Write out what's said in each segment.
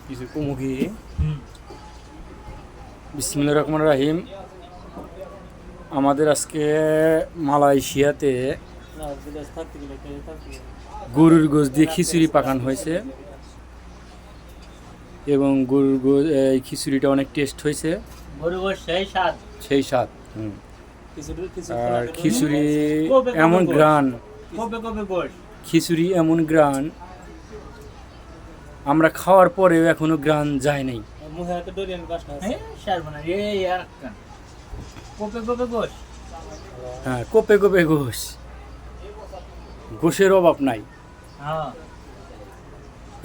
কিছু কুমুকি। বিসমিল্লাহির রহমানির রহিম। আমাদের আজকে মালয়েশিয়াতে গরুর গোশ দিয়ে খিচুড়ি পাকানো হয়েছে এবং গরুর গোশ এই খিচুড়িটা অনেক টেস্ট হয়েছে, সেই স্বাদ। আর খিচুড়ি এমন গ্রান, খিচুড়ি এমন গ্রান আমরা খাওয়ার পরেও এখনো গ্রান যায় নাই। হ্যাঁ, কোপে কোপে গোশ, গোশের অভাব নাই।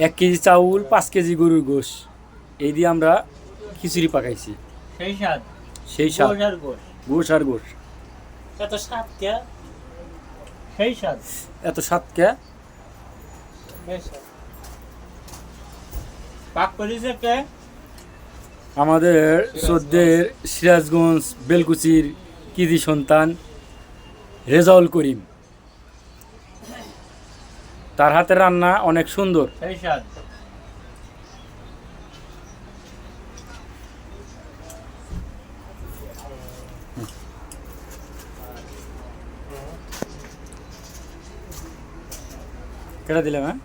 1 কেজি চাউল, 5 কেজি গরুর গোশ, এই দিয়ে আমরা খিচুড়ি পাকাইছি। সেই স্বাদ, গোশ আর গোশ। এত স্বাদ কে? এত স্বাদ কে? আমাদের সদ্যের সিরাজগঞ্জ বেলকুচির কৃতি সন্তান রেজাউল করিম, তার হাতের রান্না অনেক সুন্দর। কেটে দিলাম, হ্যাঁ।